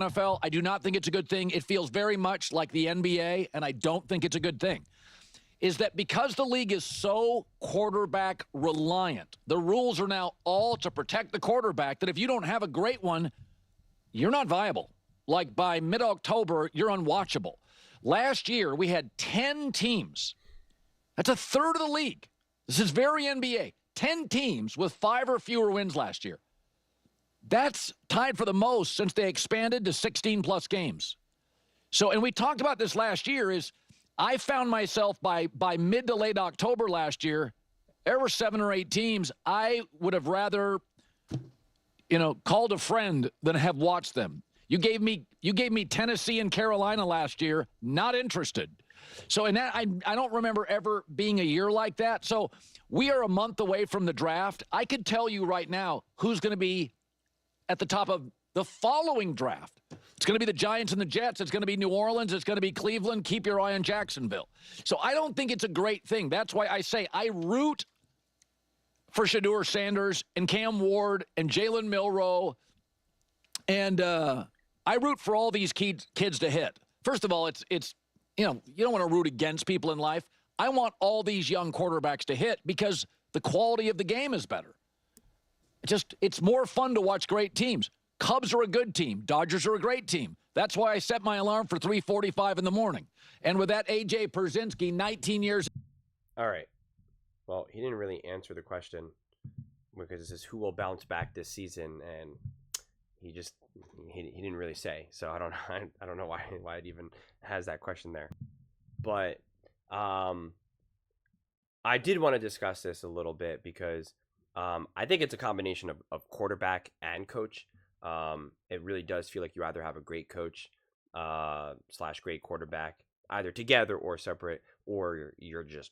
NFL. I do not think it's a good thing. It feels very much like the NBA, and I don't think it's a good thing. Is that because the league is so quarterback reliant, the rules are now all to protect the quarterback, that if you don't have a great one, you're not viable. Like by mid-October, you're unwatchable. Last year, we had 10 teams. That's a third of the league. This is very NBA. 10 teams with 5 or fewer wins last year. That's tied for the most since they expanded to 16-plus games. So, and we talked about this last year, is I found myself by mid to late October last year, there were 7 or 8 teams. I would have rather, called a friend than have watched them. You gave me Tennessee and Carolina last year, not interested. So in that, I don't remember ever being a year like that. So we are a month away from the draft. I could tell you right now who's going to be at the top of the following draft. It's going to be the Giants and the Jets. It's going to be New Orleans. It's going to be Cleveland. Keep your eye on Jacksonville. So I don't think it's a great thing. That's why I say I root for Shedeur Sanders and Cam Ward and Jalen Milroe. And I root for all these kids to hit. It's you don't want to root against people in life. I want all these young quarterbacks to hit because the quality of the game is better. It's more fun to watch great teams. Cubs are a good team. Dodgers are a great team. That's why I set my alarm for 3:45 in the morning. And with that, A.J. Pierzynski, 19 years. All right. Well, he didn't really answer the question because it says who will bounce back this season, and he didn't really say. So I don't know why it even has that question there. But I did want to discuss this a little bit because I think it's a combination of quarterback and coach. It really does feel like you either have a great coach / great quarterback, either together or separate, or you're just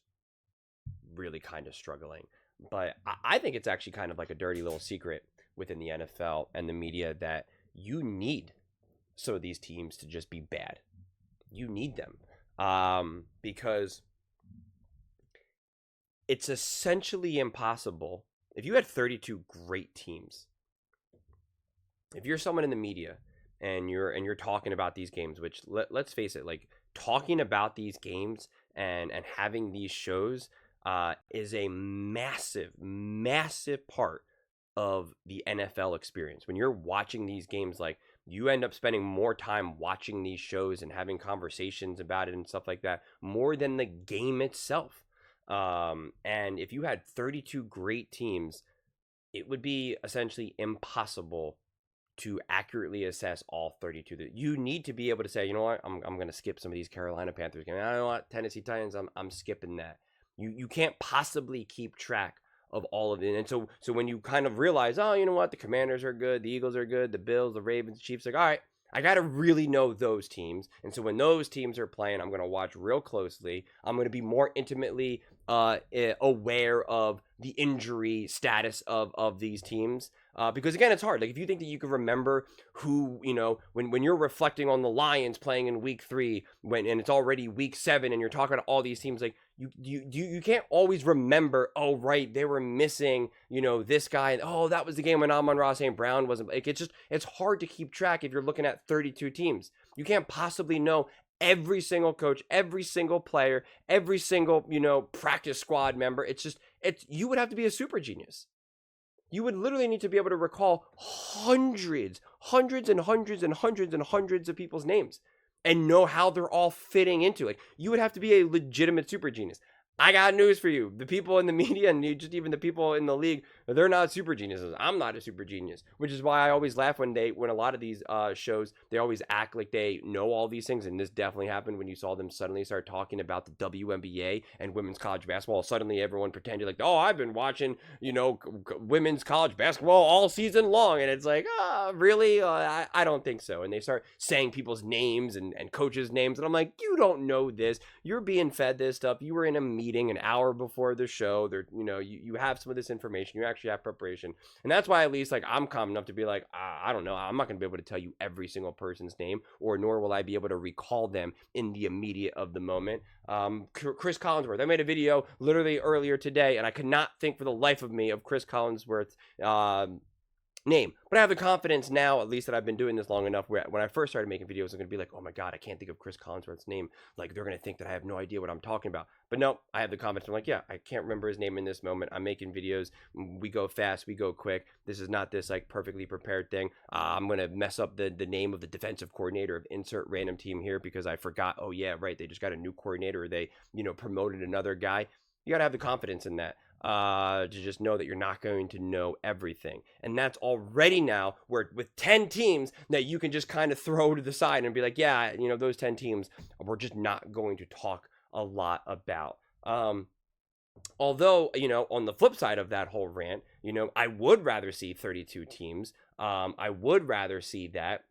really kind of struggling. But I think it's actually kind of like a dirty little secret within the NFL and the media that you need some of these teams to just be bad. You need them because it's essentially impossible. If you had 32 great teams, if you're someone in the media and you're talking about these games, which let's face it, like talking about these games and having these shows is a massive part of the NFL experience. When you're watching these games, like you end up spending more time watching these shows and having conversations about it and stuff like that, more than the game itself. And if you had 32 great teams, it would be essentially impossible to accurately assess all 32. You need to be able to say, you know what, I'm going to skip some of these Carolina Panthers games. I don't know what, Tennessee Titans, I'm skipping that. You can't possibly keep track of all of it. And so when you kind of realize, oh, you know what, the Commanders are good, the Eagles are good, the Bills, the Ravens, the Chiefs, like, all right, I got to really know those teams. And so when those teams are playing, I'm going to watch real closely. I'm going to be more intimately aware of the injury status of these teams. Because again, it's hard. Like if you think that you can remember who, when you're reflecting on the Lions playing in week 3 and it's already week 7 and you're talking about all these teams, like you can't always remember, oh, right, they were missing, this guy. And, oh, that was the game when Amon-Ra St. Brown wasn't. Like, it's hard to keep track if you're looking at 32 teams. You can't possibly know every single coach, every single player, every single, practice squad member. You would have to be a super genius. You would literally need to be able to recall hundreds of people's names and know how they're all fitting into. Like, you would have to be a legitimate super genius. I got news for you. The people in the media and just even the people in the league, they're not super geniuses. I'm not a super genius, which is why I always laugh when a lot of these shows, they always act like they know all these things. And this definitely happened when you saw them suddenly start talking about the WNBA and women's college basketball. Suddenly everyone pretended like, oh, I've been watching, women's college basketball all season long. And it's like, really? I don't think so. And they start saying people's names and coaches' names. And I'm like, you don't know this. You're being fed this stuff. You were in a meeting an hour before the show. There, you have some of this information. You actually have preparation, and that's why at least like I'm calm enough to be like, I don't know, I'm not going to be able to tell you every single person's name, or nor will I be able to recall them in the immediate of the moment. Chris Collinsworth, I made a video literally earlier today, and I could not think for the life of me of Chris Collinsworth name. But I have the confidence now, at least that I've been doing this long enough, where when I first started making videos, I'm going to be like, oh my God, I can't think of Chris Collinsworth's name. Like, they're going to think that I have no idea what I'm talking about. But no, I have the confidence. I'm like, yeah, I can't remember his name in this moment. I'm making videos. We go fast. We go quick. This is not this like perfectly prepared thing. I'm going to mess up the name of the defensive coordinator of insert random team here because I forgot. Oh yeah, right. They just got a new coordinator. Or they, promoted another guy. You got to have the confidence in that. To just know that you're not going to know everything. And that's already now where with 10 teams that you can just kind of throw to the side and be like, yeah, those 10 teams we're just not going to talk a lot about. Although, on the flip side of that whole rant, I would rather see 32 teams. I would rather see that.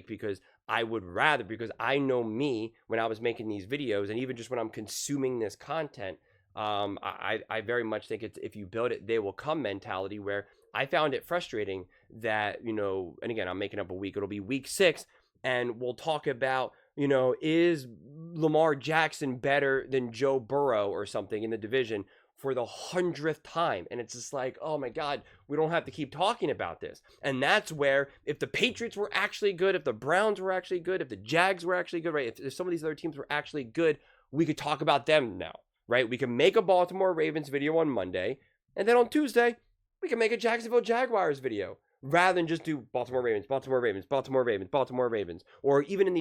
Because I know me when I was making these videos and even just when I'm consuming this content, I very much think it's if you build it, they will come mentality where I found it frustrating that, and again, I'm making up a week, it'll be week 6 and we'll talk about, is Lamar Jackson better than Joe Burrow or something in the division for the 100th time. And it's just like, oh my God, we don't have to keep talking about this. And that's where if the Patriots were actually good, if the Browns were actually good, if the Jags were actually good, right? If some of these other teams were actually good, we could talk about them now. Right? We can make a Baltimore Ravens video on Monday, and then on Tuesday, we can make a Jacksonville Jaguars video rather than just do Baltimore Ravens, Baltimore Ravens, Baltimore Ravens, Baltimore Ravens. Or even in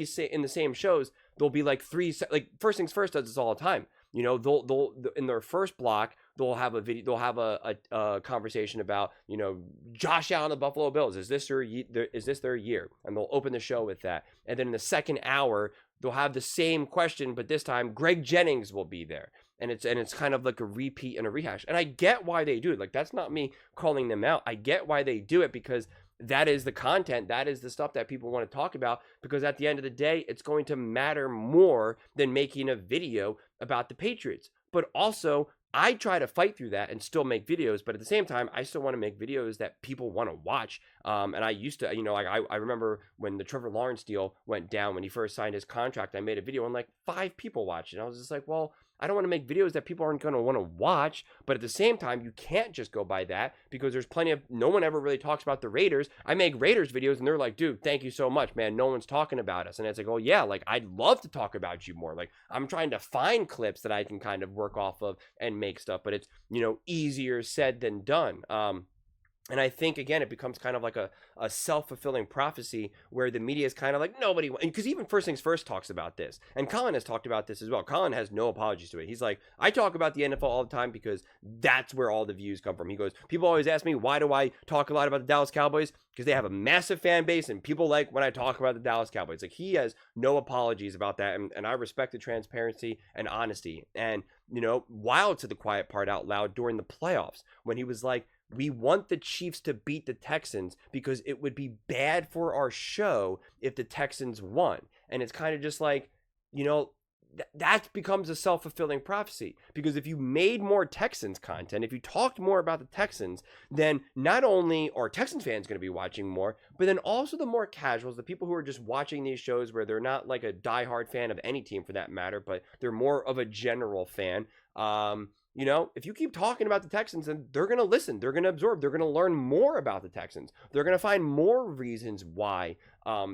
the same shows, there'll be like First Things First does this all the time. They'll in their first block, they'll have a video, they'll have a conversation about, Josh Allen of the Buffalo Bills. Is this their year? And they'll open the show with that. And then in the second hour, they'll have the same question, but this time Greg Jennings will be there. And it's kind of like a repeat and a rehash. And I get why they do it. Like, that's not me calling them out. I get why they do it because that is the content. That is the stuff that people want to talk about, because at the end of the day, it's going to matter more than making a video about the Patriots. But also, I try to fight through that and still make videos, but at the same time, I still want to make videos that people want to watch. And I used to, I remember when the Trevor Lawrence deal went down, when he first signed his contract, I made a video and like 5 people watched it. And I was just like, well, I don't want to make videos that people aren't going to want to watch, but at the same time, you can't just go by that because there's no one ever really talks about the Raiders. I make Raiders videos and they're like, dude, thank you so much, man. No one's talking about us. And it's like, oh yeah, like I'd love to talk about you more. Like I'm trying to find clips that I can kind of work off of and make stuff, but it's, easier said than done. And I think, again, it becomes kind of like a self-fulfilling prophecy where the media is kind of like, nobody, because even First Things First talks about this. And Colin has talked about this as well. Colin has no apologies to it. He's like, I talk about the NFL all the time because that's where all the views come from. He goes, people always ask me, why do I talk a lot about the Dallas Cowboys? Because they have a massive fan base and people like when I talk about the Dallas Cowboys. Like, he has no apologies about that. And I respect the transparency and honesty. And, wild to the quiet part out loud during the playoffs when he was like, we want the Chiefs to beat the Texans because it would be bad for our show if the Texans won. And it's kind of just like, that becomes a self-fulfilling prophecy, because if you made more Texans content, if you talked more about the Texans, then not only are Texans fans going to be watching more, but then also the more casuals, the people who are just watching these shows where they're not like a diehard fan of any team for that matter, but they're more of a general fan. If you keep talking about the Texans, then they're going to listen, they're going to absorb, they're going to learn more about the Texans. They're going to find more reasons why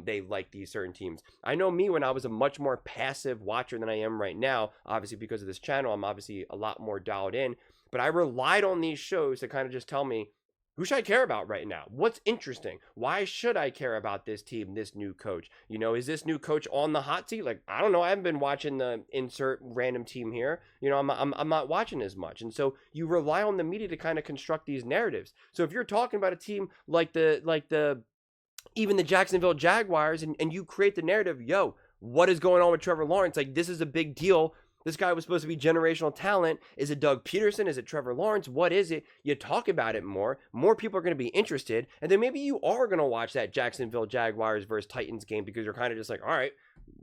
they like these certain teams. I know me, when I was a much more passive watcher than I am right now, obviously because of this channel, I'm obviously a lot more dialed in, but I relied on these shows to kind of just tell me, who should I care about right now? What's interesting? Why should I care about this team, this new coach? Is this new coach on the hot seat? Like, I don't know. I haven't been watching the insert random team here. I'm not watching as much. And so you rely on the media to kind of construct these narratives. So if you're talking about a team like even the Jacksonville Jaguars and you create the narrative, what is going on with Trevor Lawrence? Like, this is a big deal. This guy was supposed to be generational talent. Is it Doug Peterson? Is it Trevor Lawrence? What is it? You talk about it more. More people are going to be interested. And then maybe you are going to watch that Jacksonville Jaguars versus Titans game because you're kind of just like, all right,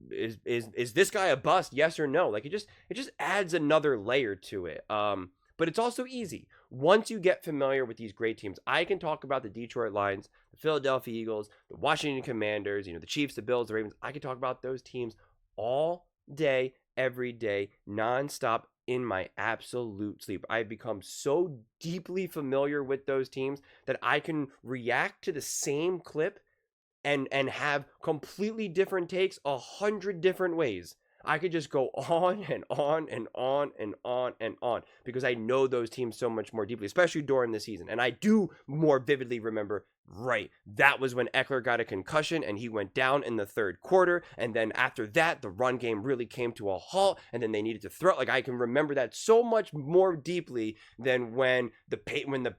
is this guy a bust? Yes or no? Like, it just adds another layer to it. But it's also easy. Once you get familiar with these great teams, I can talk about the Detroit Lions, the Philadelphia Eagles, the Washington Commanders, the Chiefs, the Bills, the Ravens. I can talk about those teams all day, every day, nonstop, in my absolute sleep. I've become so deeply familiar with those teams that I can react to the same clip and have completely different takes 100 different ways. I could just go on and on and on and on and on because I know those teams so much more deeply, especially during the season. And I do more vividly remember, right, that was when Eckler got a concussion and he went down in the third quarter. And then after that, the run game really came to a halt and then they needed to throw. Like, I can remember that so much more deeply than when the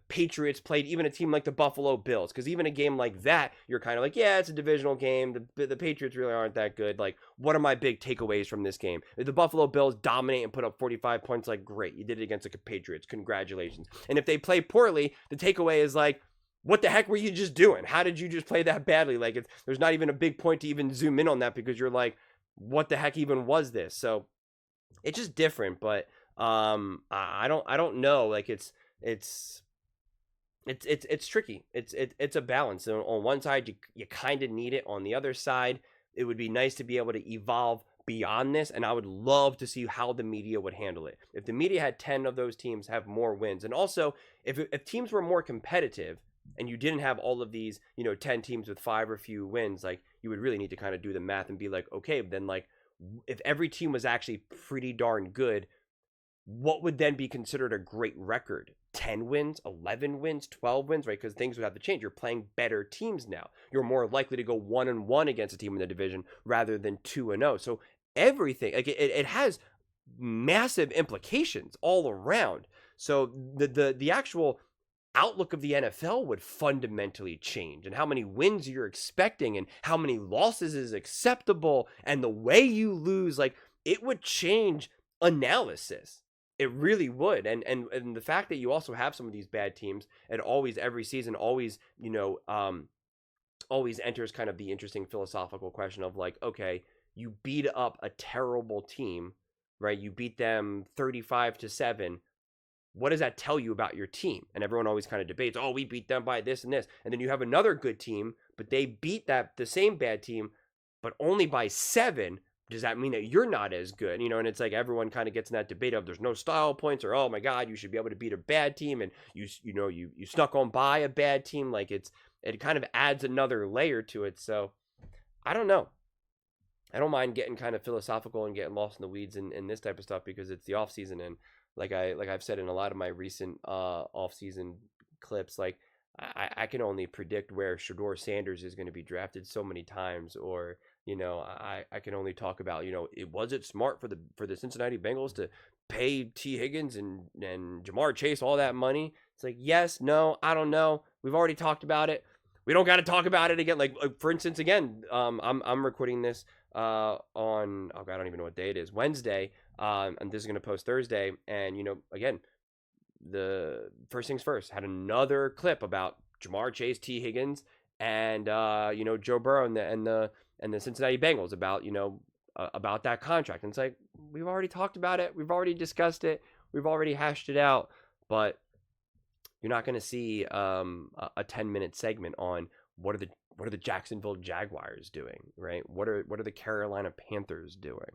Patriots played even a team like the Buffalo Bills. Because even a game like that, you're kind of like, yeah, it's a divisional game. The Patriots really aren't that good. Like, what are my big takeaways from this game? If the Buffalo Bills dominate and put up 45 points, like, great, you did it against the Patriots. Congratulations. And if they play poorly, the takeaway is like, what the heck were you just doing? How did you just play that badly? Like, there's not even a big point to even zoom in on that because you're like, what the heck even was this? So it's just different. But I don't know. Like, it's tricky. It's a balance. And on one side, you kind of need it. On the other side, it would be nice to be able to evolve beyond this, and I would love to see how the media would handle it. If the media had 10 of those teams have more wins, and also if teams were more competitive and you didn't have all of these, 10 teams with 5 or few wins, like, you would really need to kind of do the math and be like, okay, then, like, if every team was actually pretty darn good, what would then be considered a great record? 10 wins, 11 wins, 12 wins, right? Because things would have to change. You're playing better teams now. You're more likely to go 1-1 against a team in the division rather than 2-0. So everything, like, it has massive implications all around. So the actual outlook of the NFL would fundamentally change, and how many wins you're expecting and how many losses is acceptable and the way you lose, like, it would change analysis. It really would. And the fact that you also have some of these bad teams, and always every season always always enters kind of the interesting philosophical question of, like, okay, you beat up a terrible team, right? You beat them 35-7. What does that tell you about your team? And everyone always kind of debates, oh, we beat them by this and this. And then you have another good team, but they beat the same bad team, but only by 7. Does that mean that you're not as good? And it's like everyone kind of gets in that debate of there's no style points, or, oh my God, you should be able to beat a bad team, and you snuck on by a bad team. Like, it kind of adds another layer to it. So I don't know. I don't mind getting kind of philosophical and getting lost in the weeds and this type of stuff because it's the off season. And like I've said in a lot of my recent off season clips, like, I can only predict where Shedeur Sanders is going to be drafted so many times, or I can only talk about, was it smart for the Cincinnati Bengals to pay T. Higgins and Jamar Chase all that money? It's like, yes, no, I don't know. We've already talked about it. We don't got to talk about it again. Like, for instance, again, I'm recording this on, oh God, I don't even know what day it is, Wednesday, and this is going to post Thursday, and again, the first things first, had another clip about Jamar Chase, T. Higgins, and Joe Burrow and the Cincinnati Bengals about that contract. And it's like, we've already talked about it, we've already discussed it, we've already hashed it out. But you're not going to see a 10-minute segment on what are the Jacksonville Jaguars doing, right? What are the Carolina Panthers doing?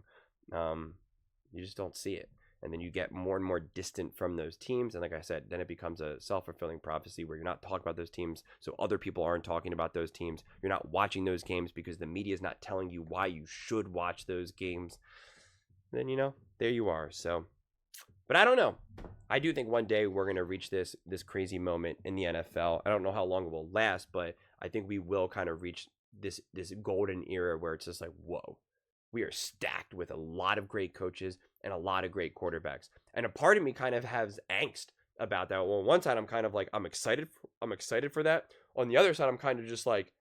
You just don't see it. And then you get more and more distant from those teams. And like I said, then it becomes a self-fulfilling prophecy where you're not talking about those teams, so other people aren't talking about those teams. You're not watching those games because the media is not telling you why you should watch those games. And then, there you are. So, but I don't know. I do think one day we're going to reach this crazy moment in the NFL. I don't know how long it will last, but I think we will kind of reach this golden era where it's just like, whoa, we are stacked with a lot of great coaches and a lot of great quarterbacks. And a part of me kind of has angst about that. Well, on one side, I'm kind of like, I'm excited for that. On the other side, I'm kind of just like,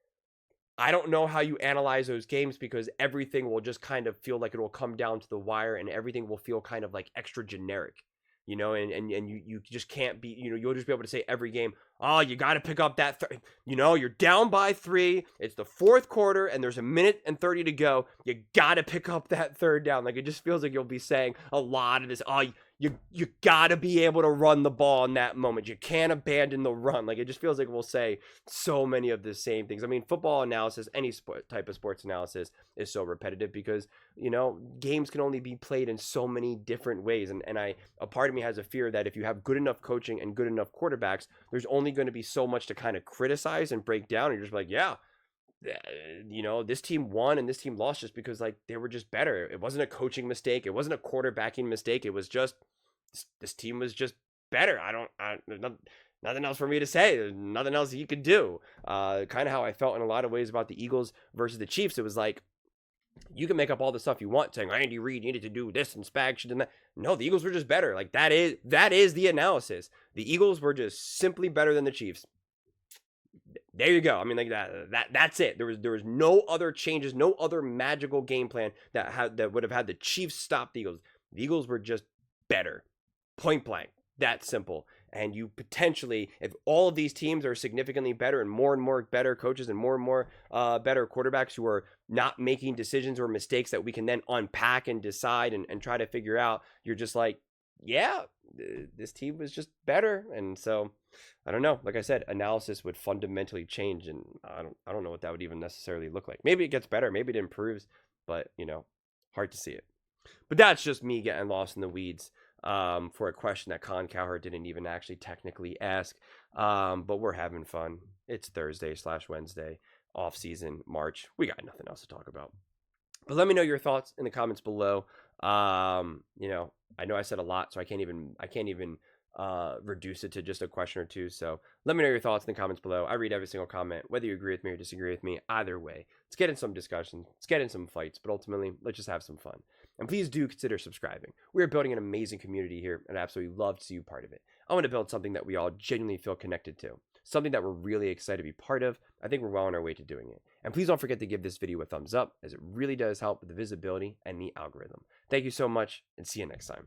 I don't know how you analyze those games because everything will just kind of feel like it will come down to the wire, and everything will feel kind of like extra generic, and you just can't be, you'll just be able to say every game, oh, you got to pick up that, you're down by 3. It's the fourth quarter and there's a minute and 30 to go. You got to pick up that third down. Like, it just feels like you'll be saying a lot of this. Oh, you got to be able to run the ball in that moment. You can't abandon the run. Like, it just feels like we'll say so many of the same things. I mean, football analysis, any type of sports analysis is so repetitive because, games can only be played in so many different ways. And a part of me has a fear that if you have good enough coaching and good enough quarterbacks, there's only going to be so much to kind of criticize and break down. And you're just like, yeah, this team won and this team lost just because, like, they were just better. It wasn't a coaching mistake. It wasn't a quarterbacking mistake. It was just this team was just better. There's nothing else for me to say. There's nothing else you could do. Kind of how I felt in a lot of ways about the Eagles versus the Chiefs. It was like, you can make up all the stuff you want saying Andy Reid needed to do this and Spag should do that. No, the Eagles were just better. Like, that is the analysis. The Eagles were just simply better than the Chiefs. There you go. I mean, like, that's it. There was no other changes, no other magical game plan that would have had the Chiefs stop the Eagles. The Eagles were just better. Point blank. That simple. And you potentially, if all of these teams are significantly better and more better coaches and more better quarterbacks who are not making decisions or mistakes that we can then unpack and decide and try to figure out, you're just like, yeah, this team was just better. And so, I don't know. Like I said, analysis would fundamentally change, and I don't know what that would even necessarily look like. Maybe it gets better, maybe it improves, but hard to see it. But that's just me getting lost in the weeds for a question that Colin Cowherd didn't even actually technically ask. But we're having fun. It's Thursday/Wednesday, off season, March. We got nothing else to talk about. But let me know your thoughts in the comments below. I know I said a lot, so I can't even reduce it to just a question or two. So let me know your thoughts in the comments below. I read every single comment, whether you agree with me or disagree with me. Either way, let's get in some discussion, let's get in some fights, but ultimately, let's just have some fun. And please do consider subscribing. We are building an amazing community here, and I absolutely love to see you part of it. I want to build something that we all genuinely feel connected to, something that we're really excited to be part of. I think we're well on our way to doing it. And please don't forget to give this video a thumbs up, as it really does help with the visibility and the algorithm. Thank you so much, and see you next time.